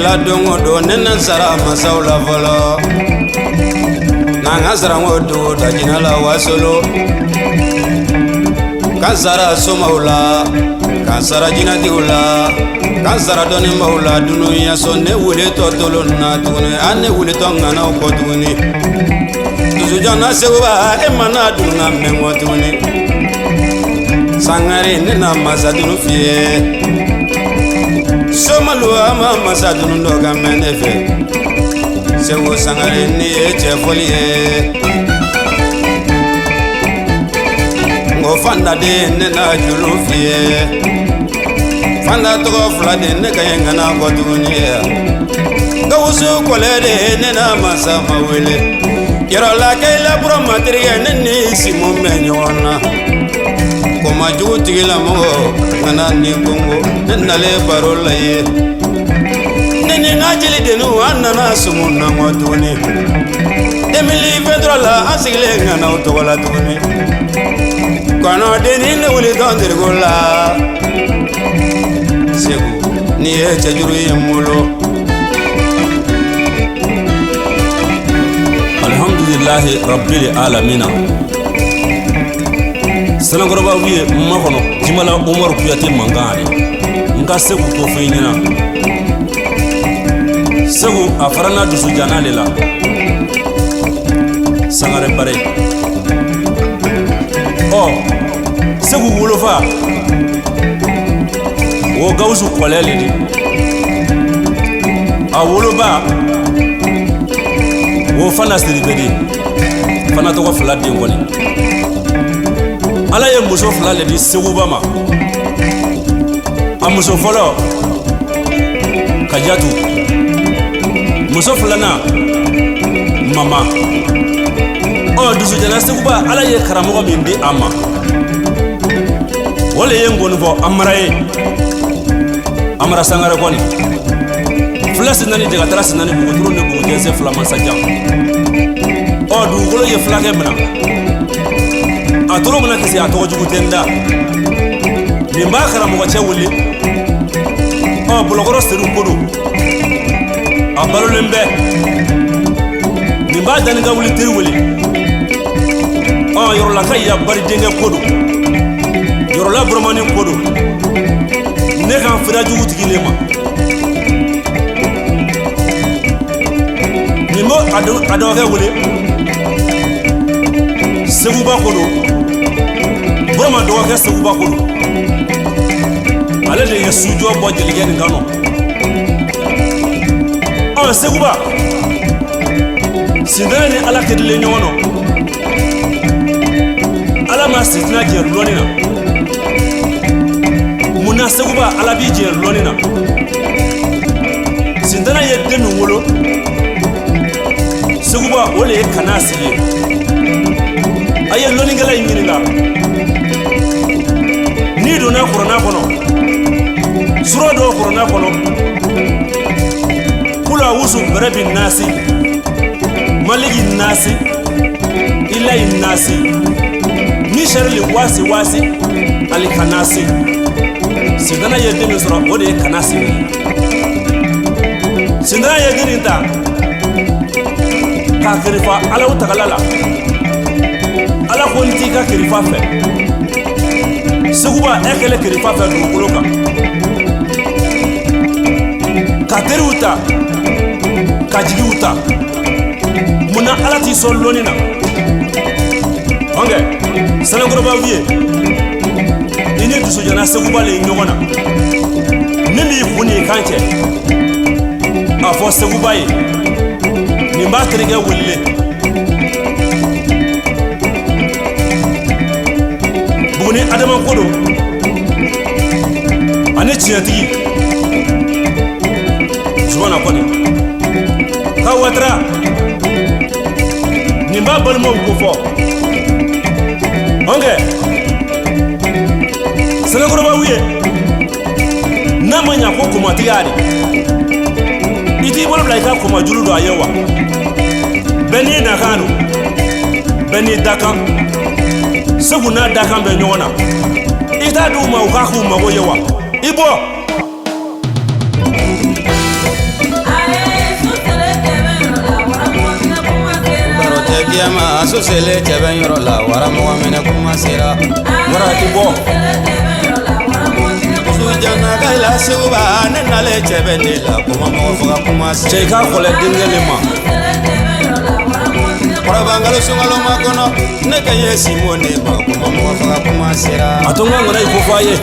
la dongo do nena sara masaula folo nanga sara ngodo da jina la wasolo kasara somaula kasara jina diula kasara doni maula dunu ya sonne wule totolo na tune ane wule tonga na ko tune tuzu jana sewa e mana dunga mengo tune sangare nena masadunu fie Somalu ama masadunu ndoga menefe Sewo sangare ni eche folie Ngo fanda de nena julu fie Fanda toko fla de neka yenga na kotunie Gawusu kole de nena masa mawele Yero la kaila bro materia neni simu menyona Koma juti la mo kana ni kongo nale barola ye nene ngajili denu anana sumuna ngotuni emili fedrola asigile ngana utola tuni kono deni ne wuli dondir gola segu ni echa juru yemulo alhamdulillahi rabbil alamin Sanagoroba wiye makono jimala Umar Kuyate mangani nka segu ko feinina segu afarana dusu janale la sangare bare oh segu wolofa wo gawsu kolele di a woloba wo fana siribedi fana to ko flade ngoni ala ye muso fila le di seguba ma a muso fɔlɔ kajatu muso filana mama dusujana seguba ala ye karamɔgɔ min di a ma o le ye ngoni fɔ amara ye amara sangare kɔni fila sinani jagatara sinani buguturu ni bugujɛnse fila masajan dugukolo ye filakɛ mina a toro mana kisi a tɔgɔ jugu tenda nin b'a karamɔgɔ cɛ wuli bolokɔrɔ seru kodo a balolen bɛ nin b'a danika wuli teri wuli yɔrɔlaka ya bari denkɛ kodo yɔrɔla buromani kodo ne kan fira jugu tigilen ma nin b'o a dɔgɔkɛ wuli seguba kodo Burama dɔgɔkɛ seguba kodo ale de ye sujɔ bɔ jelikɛ nin kanu seguba sindana ni ala kɛdilen ɲɔgɔn na ala ma sitina jɛ lɔni na munna seguba ala b'i jɛ lɔni na sindana ye den min wolo seguba o le ye kana sigi a ye lɔnikɛla in ɲininka ni donna kuranna kɔnɔ sura dɔw kuranna kɔnɔ kula wusu bɛrɛbi nasi maliki nasi ilayi nasi ni sharili wasi wasi ali kanasi sindana ye den min sɔrɔ o de ye kanasi sindana ye den ta k'a kirifa alaw tagala la ala ko n t'i ka kirifa fɛ seguba e kɛlen kirifa fɛ dugukolo kan ka teriw ta ka jigiw ta munna ala t'i sɔn lɔnni na sanakɔrɔbaw ye i ni dusujana seguba le ye ɲɔgɔn na min b'i kun n'i kan cɛ a fɔ seguba ye nin b'a terikɛ welilen Buguni Adama Kodo ani tiɲɛtigi Zumana kɔni ka Watara mba balmo ko fo onge sele ko ba wiye na manya ko kuma tigari iti bol bla ka kuma julu do ayewa beni na kanu beni dakan seguna dakan be nyona ita du ma ka ku ma go yewa ibo ma so sele tebe yoro la wara mo mena kuma sera wara ti bo su jana ga la suba ne na le tebe ni la kuma mo fuga kuma se ka khole dingele ma wara bangalo sungalo ma kono ne ka yesi mo ne ba kuma mo fuga kuma sera atonga ngona iko faye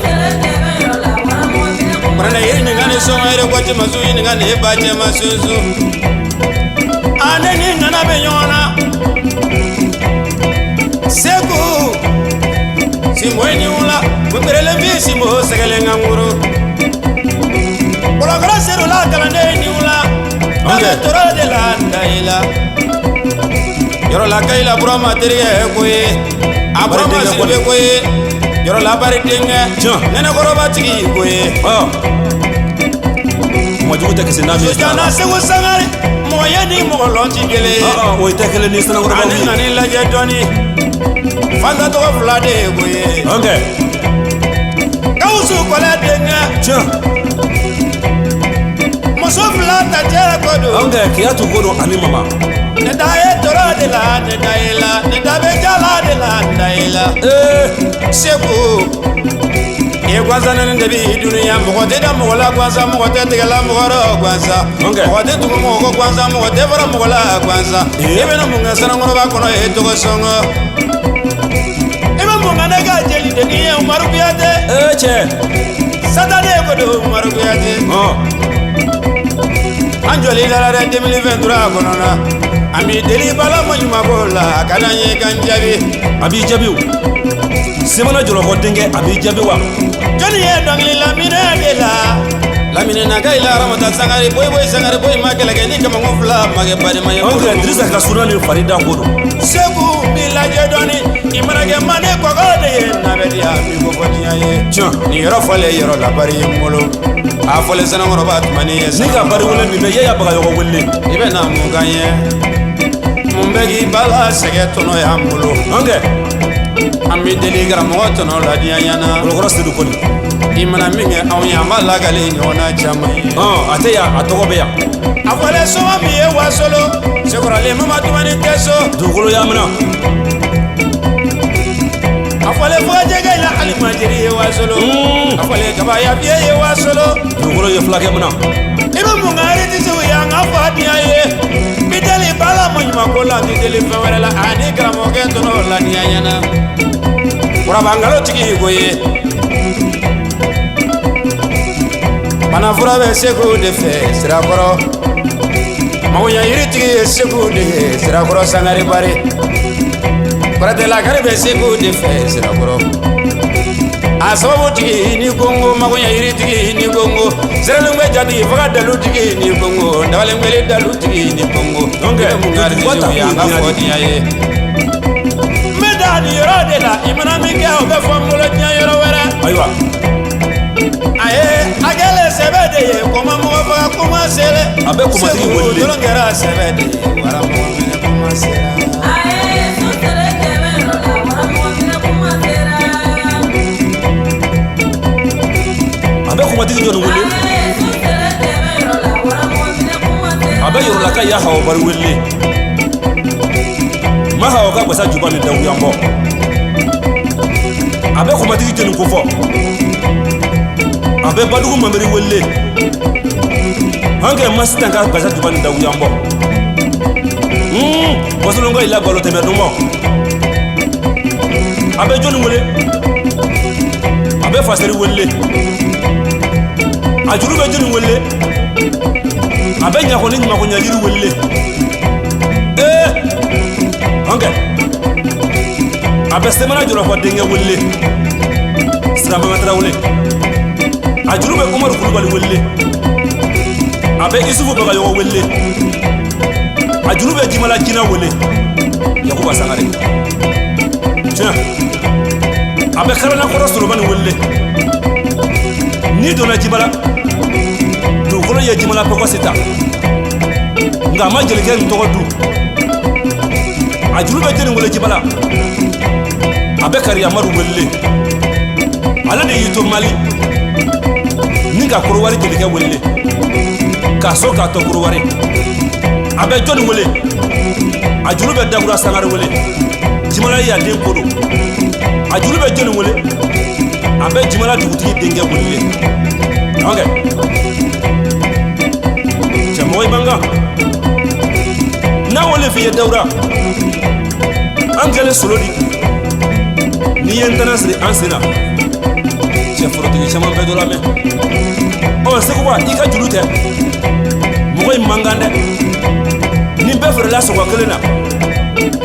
wara na yini ngane so ngere kwa te mazu yini ngane ba te masuzu ane ni ngana be nyona Seku Simweni ula Mwerele mi simo segele nganguru Kula kala seru la kalande ni ula Nale toro de la ndaila Yoro la kaila bura materiye koye Abura masiribe koye Yoro la bari tinge Nene koro batiki koye Mwajugu teke sinami Sujana seku sangari Mwoye ni mwolonji gele Oitekele ni sana ngoro bawi Ani nani la jetoni Fanda to flade goye okay Kausu kola denga cha Moso flata jere kodo okay kiatu gono ani mama Ne dae toro de la ne daila ne dabe jala de la daila Seku Ye gwaza nene debi dunia mwote da mwola gwaza mwote tegela mworo gwaza mwote tuku mwogo gwaza mwote vora mwola gwaza Ebe na munga sana ngoro bakono etoko songo Ebe munga nega jeli deniye umaru biyate che Satade kodo umaru biyate Anjoli la re 2023 konona Ami deli bala monyuma bola kadanye kanjabi abi jabiu Simona jolo ko denge abi jabi wa Joni ye dongli lamine de la lamine na gaila ramata sangari boy boy makela ke ni kama ngofla mage bari maye onge Idrissa Kasura ni Farida Ngodo Seku bila jedoni imana ke mane ko gode na be dia mi ko fani ye ni yoro fale yoro la bari molo a fale sana ngoro bat mani ye ni ka bari wole ni be ya baga yogo wole ibe na mu ganye mumbegi bala sege tono ya molo onge Ami deli garamo tono la dia yana ologoro sedu koni imana minge awya mala gali nyona chama ateya atogo be ya afale soma miye wasolo sekorale mama tumani teso dugolo ya mana afale foje gaila ali majiri wasolo afale kaba ya biye wasolo dugolo ye flake mana ibe mungari tisu ya ngafa dia ye bideli bala monyma kola bideli fawala ani gramo ke tono la dia yana ora bangalo tiki goye Mana fura be seku de fe sirakoro Mawunya yiri tigi seku de sirakoro sangari bari Kurate la kare be seku de fe sirakoro Asababu tigi ni kongo mawunya yiri tigi ni kongo Serelungwe jadi faga dalu tigi ni kongo Ndawale mbele dalu tigi ni kongo Onge mungari tigi yanga fodi aye Medani yoro de la imana minge obe famulo nya yoro wera aywa Aye agele sebede ye koma mo fa kuma sele abe kuma tigi wole tolongera sebede wara mo mene kuma sele aye so sele kebe ro la wara mo mene kuma sele abe kuma tigi jono wole aye so sele kebe ro la wara mo mene kuma sele abe yoro la ka ya hawo bari wole ma hawo ka basa juba ni dawu yambo abe kuma tigi jono ko fo abe badugu mameri wole hange masita ka basa juba ni dawu yambo wasolongo ila balo temerdumo abe joni wole abe faseri wole ajuru be joni wole abe nyako ni nyako nyagiri wole hange abe semana jolo ko denge wole siramba matara wole ajuru be Umar Kulubali wole abe Isufu baga yo wole ajuru be Jimala Kina wole yako Dawura Sangare tiens abe karana koro Solomani welle ni dona jibala du kolo ye jibala poko sita nga ma jeli ken to du ajulu be jeni wole jibala abe kari amaru welle ala de yito mali ni ka koro wari jeli ke welle ka so ka to koro wari abe joni wole ajulu be Dawura Sangare wole jimala ya den kodo ajulu be joni wole abe jimala dugutigi denge wole okay chamoy banga na wole fi Dawura angele solodi ni yentana sri ansina chefrotigi chama be do la me o se ko ba ika julute moy mangande ni be fere la so ko kelena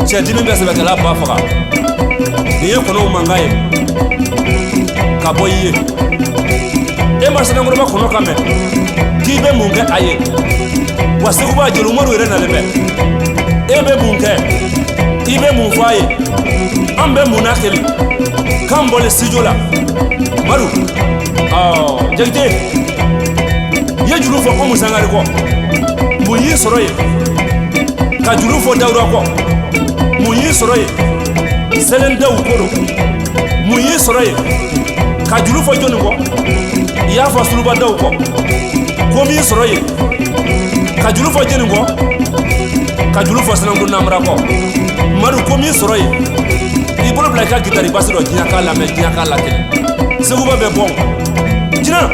che dimi be se be kala ba faka ni ye kono mangaye ka boye e ma sana ngoro ba kono kame ki be munge aye wase ko ba jelu moru re na lebe e be munge ibe munfaye ambe munakeli kambole sijola maru jegje ye julu fo Oumou Sangare ko mu yi soroye ka julu fo Dawura ko mu yi soroye selen daw ko mu yi soroye ka julu fo joni ko ya fa suluba daw ko mi soroye ka julu fo jeni ko ka julu fo sanangu namra ko maru ko mi soroye i bolo bla ka gitari basiro jinya kala me jinya kala kele seguba be bon jina